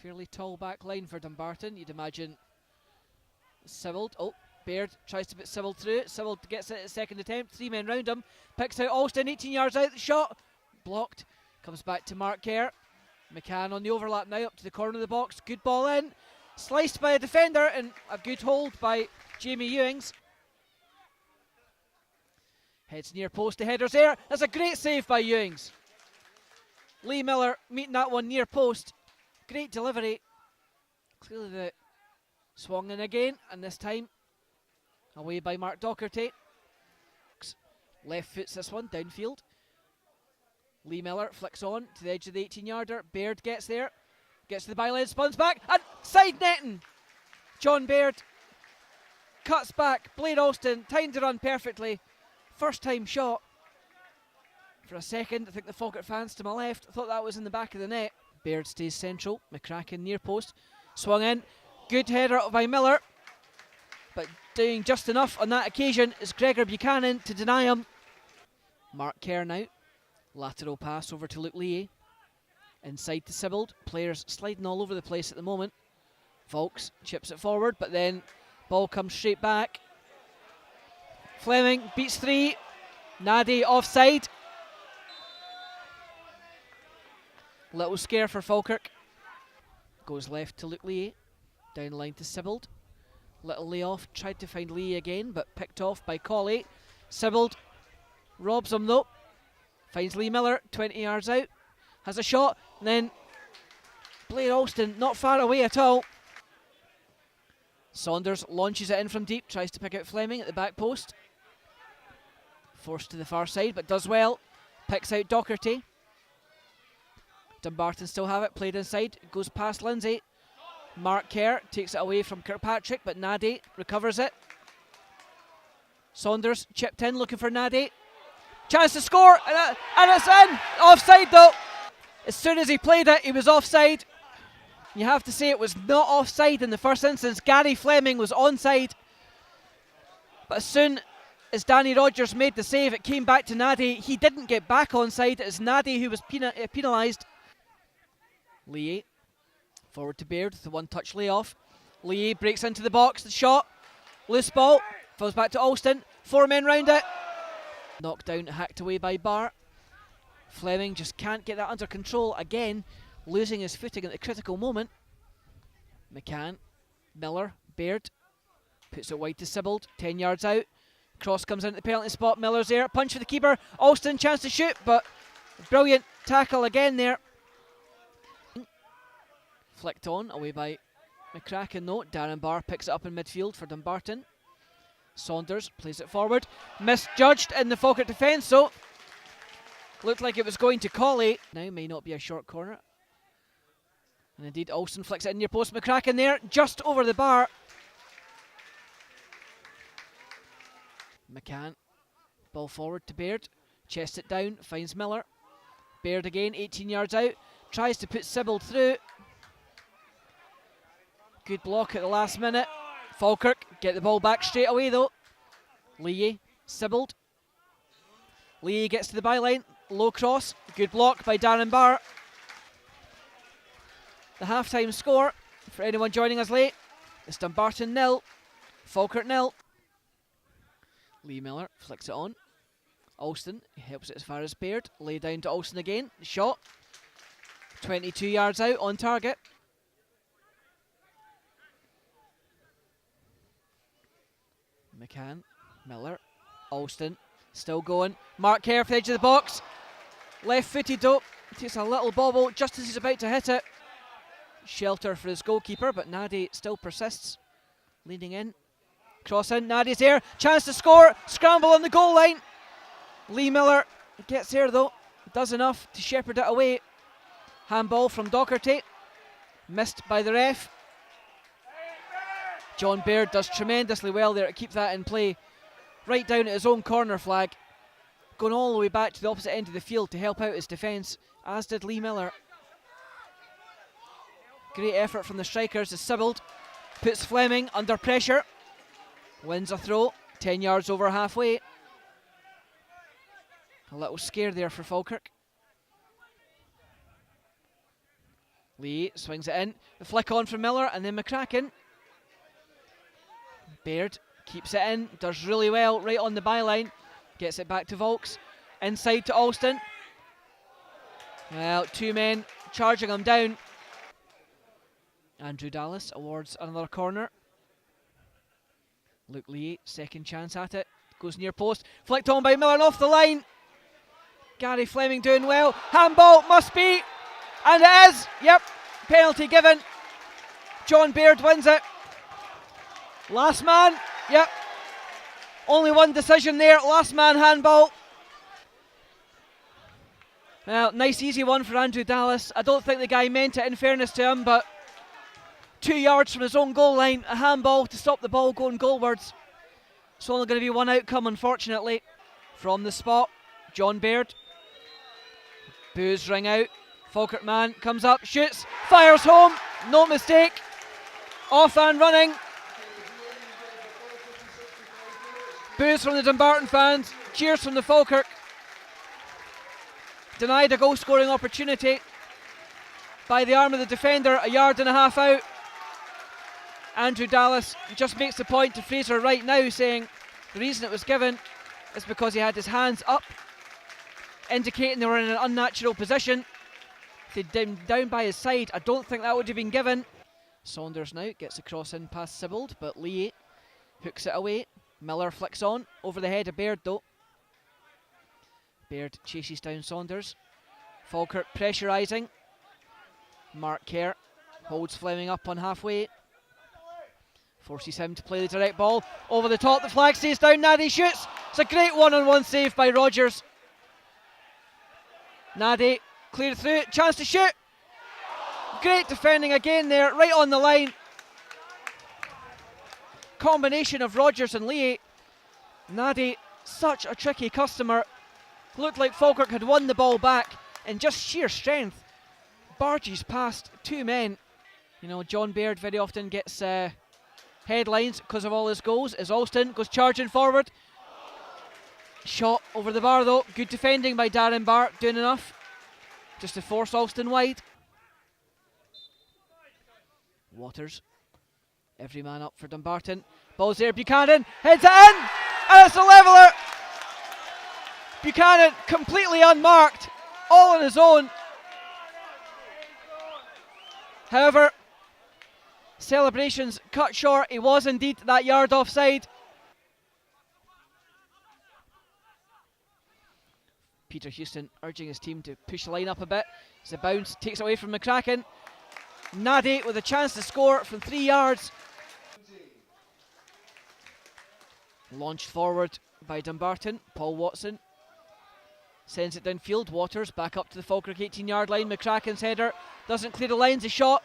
Fairly tall back line for Dumbarton. You'd imagine Civilled. Oh, Baird tries to put Civilled through it. Civilled gets it at second attempt. 3 men round him. Picks out Alston, 18 yards out. The shot blocked. Comes back to Mark Kerr. McCann on the overlap now up to the corner of the box. Good ball in. Sliced by a defender and a good hold by Jamie Ewings. Heads near post. The header's there. That's a great save by Ewings. Lee Miller meeting that one near post. Great delivery. Clearly the swung in again, and this time away by Mark Docherty. Left foots this one downfield. Lee Miller flicks on to the edge of the 18-yarder. Baird gets there, gets to the byline, spins back, and side netting. John Baird cuts back. Blaine Alston timed the run perfectly. First time shot. For a second, I think the Falkirk fans to my left thought that was in the back of the net. Baird stays central. McCracken near post. Swung in. Good header by Miller. But doing just enough on that occasion is Gregor Buchanan to deny him. Mark Kerr now. Lateral pass over to Luke Lee. Inside to Civilled. Players sliding all over the place at the moment. Volks chips it forward, but then ball comes straight back. Fleming beats 3. Nadi offside. Little scare for Falkirk. Goes left to Luke Lee. Down the line to Civilled. Little layoff. Tried to find Lee again, but picked off by Colley. Civilled robs him though. Finds Lee Miller, 20 yards out. Has a shot, and then Blair Alston not far away at all. Saunders launches it in from deep. Tries to pick out Fleming at the back post. Forced to the far side, but does well. Picks out Docherty. Dumbarton still have it, played inside, goes past Lindsay. Mark Kerr takes it away from Kirkpatrick, but Nadi recovers it. Saunders chipped in, looking for Nadi. Chance to score, and it's in! Offside though! As soon as he played it, he was offside. You have to say it was not offside in the first instance. Gary Fleming was onside. But as soon as Danny Rogers made the save, it came back to Nadi. He didn't get back onside. It's Nadi who was penalised. Lee forward to Baird with the one-touch layoff. Lee breaks into the box, the shot, loose ball, falls back to Alston. 4 men round it. Knocked down, hacked away by Barr. Fleming just can't get that under control again, losing his footing at the critical moment. McCann, Miller, Baird puts it wide to Civilled, 10 yards out. Cross comes into the penalty spot. Miller's there, punch for the keeper. Alston chance to shoot, but brilliant tackle again there. Flicked on, away by McCracken though. Darren Barr picks it up in midfield for Dumbarton. Saunders plays it forward. Misjudged in the Falkirk defence, so looked like it was going to Colley. Now may not be a short corner. And indeed, Alston flicks it in near post. McCracken there, just over the bar. McCann, ball forward to Baird. Chests it down, finds Miller. Baird again, 18 yards out. Tries to put Civilled through. Good block at the last minute. Falkirk get the ball back straight away though. Lee, Civilled. Lee gets to the byline. Low cross. Good block by Darren Barr. The half-time score, for anyone joining us late, is Dumbarton 0, Falkirk 0. Lee Miller flicks it on. Alston helps it as far as Baird. Lay down to Alston again. Shot. 22 yards out on target. McCann, Miller, Alston, still going. Mark Kerr for the edge of the box. Left-footed though. Takes a little bobble just as he's about to hit it. Shelter for his goalkeeper, but Nadi still persists. Leading in. Cross in, Nadi's there. Chance to score. Scramble on the goal line. Lee Miller gets there though. Does enough to shepherd it away. Handball from Docherty. Missed by the ref. John Baird does tremendously well there to keep that in play. Right down at his own corner flag. Going all the way back to the opposite end of the field to help out his defence, as did Lee Miller. Great effort from the strikers as Civilled puts Fleming under pressure. Wins a throw, 10 yards over halfway. A little scare there for Falkirk. Lee swings it in. The flick on from Miller and then McCracken. Baird keeps it in, does really well right on the byline. Gets it back to Volks. Inside to Alston. Well, two men charging him down. Andrew Dallas awards another corner. Luke Lee, second chance at it. Goes near post. Flicked on by Miller and off the line. Gary Fleming doing well. Handball must be. And it is. Yep. Penalty given. John Baird wins it. Last man. Yep. Only one decision there. Last man handball. Well, nice easy one for Andrew Dallas. I don't think the guy meant it, in fairness to him, but 2 yards from his own goal line, a handball to stop the ball going goalwards. It's only going to be one outcome, unfortunately. From the spot, John Baird. Boos ring out. Falkirk man comes up, shoots, fires home. No mistake. Off and running. Boos from the Dumbarton fans. Cheers from the Falkirk. Denied a goal scoring opportunity by the arm of the defender, a yard and a half out. Andrew Dallas just makes the point to Fraser right now, saying the reason it was given is because he had his hands up, indicating they were in an unnatural position. If they'd been down by his side, I don't think that would have been given. Saunders now gets a cross in past Sibbald, but Lee hooks it away. Miller flicks on, over the head of Baird though. Baird chases down Saunders. Falkirk pressurising. Mark Kerr holds Fleming up on halfway. Forces him to play the direct ball. Over the top, the flag stays down, Nadi shoots. It's a great one-on-one save by Rogers. Nadi cleared through, chance to shoot. Great defending again there, right on the line. Combination of Rogers and Lee. Nadi, such a tricky customer. Looked like Falkirk had won the ball back, and just sheer strength barges past two men. You know, John Baird very often gets headlines because of all his goals. As Alston goes charging forward. Shot over the bar though. Good defending by Darren Barr, doing enough just to force Alston wide. Waters, every man up for Dumbarton. Ball's there, Buchanan heads it in, and it's a leveller. Buchanan completely unmarked, all on his own. However, celebrations cut short. He was indeed that yard offside. Peter Houston urging his team to push the line up a bit. As the bounce takes away from McCracken. Nadi with a chance to score from 3 yards. Launched forward by Dumbarton. Paul Watson sends it downfield. Waters back up to the Falkirk 18-yard line. McCracken's header doesn't clear the lines. A shot.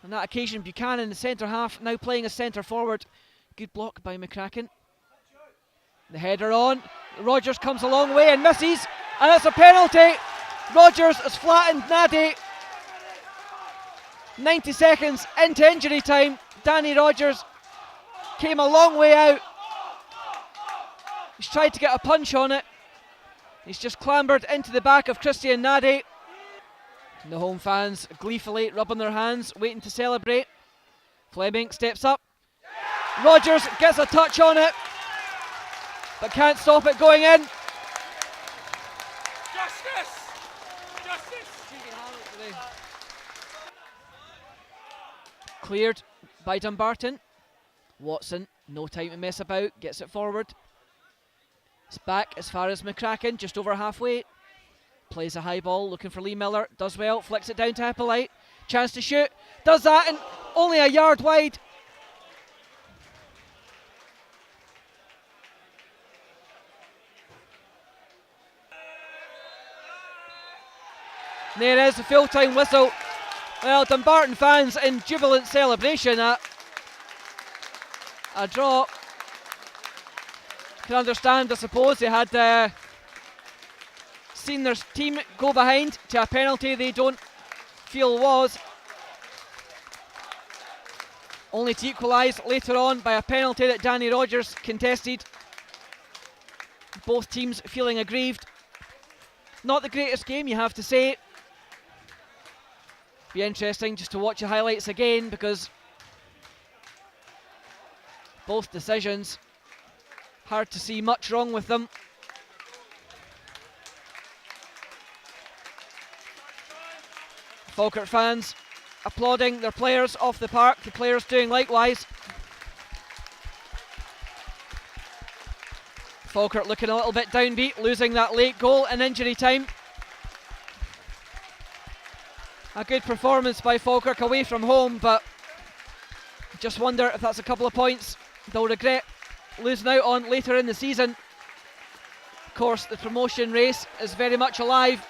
On that occasion, Buchanan, the centre half, now playing as centre forward. Good block by McCracken. The header on. Rogers comes a long way and misses, and it's a penalty. Rogers has flattened Nadi. 90 seconds into injury time. Danny Rogers came a long way out. He's tried to get a punch on it. He's just clambered into the back of Christian Nadi. And the home fans gleefully rubbing their hands, waiting to celebrate. Fleming steps up. Rogers gets a touch on it, but can't stop it going in. Justice! Justice! Cleared by Dumbarton. Watson, no time to mess about, gets it forward. It's back as far as McCracken, just over halfway. Plays a high ball, looking for Lee Miller, does well, flicks it down to Hippolyte. Chance to shoot, does that, and only a yard wide. There is a full-time whistle. Well, Dumbarton fans in jubilant celebration at a draw. Can understand, I suppose, they had seen their team go behind to a penalty they don't feel was. Only to equalise later on by a penalty that Danny Rogers contested. Both teams feeling aggrieved. Not the greatest game, you have to say. Be interesting just to watch the highlights again, because both decisions, hard to see much wrong with them. Falkirk fans applauding their players off the park, the players doing likewise. Falkirk looking a little bit downbeat, losing that late goal in injury time. A good performance by Falkirk away from home, but just wonder if that's a couple of points they'll regret losing out on later in the season. Of course, the promotion race is very much alive.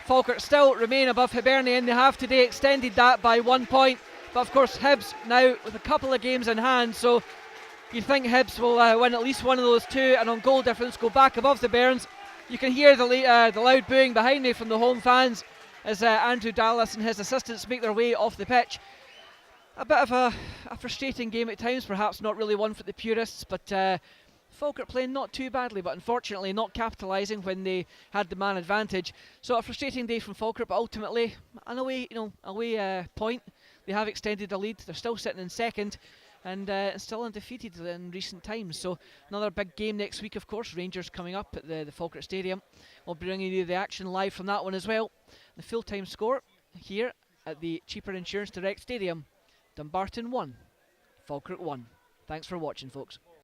Falkirk still remain above Hibernian. They have today extended that by 1 point, but of course Hibs now with a couple of games in hand, so you'd think Hibs will win at least one of those two, and on goal difference go back above the Bairns. You can hear the loud booing behind me from the home fans as Andrew Dallas and his assistants make their way off the pitch. A bit of a frustrating game at times, perhaps not really one for the purists, but Falkirk playing not too badly, but unfortunately not capitalising when they had the man advantage. So a frustrating day from Falkirk, but ultimately an away point. They have extended the lead. They're still sitting in second, and still undefeated in recent times. So another big game next week, of course. Rangers coming up at the Falkirk Stadium. We'll be bringing you the action live from that one as well. The full-time score here at the Cheaper Insurance Direct Stadium. Dumbarton 1, Falkirk 1. Thanks for watching, folks.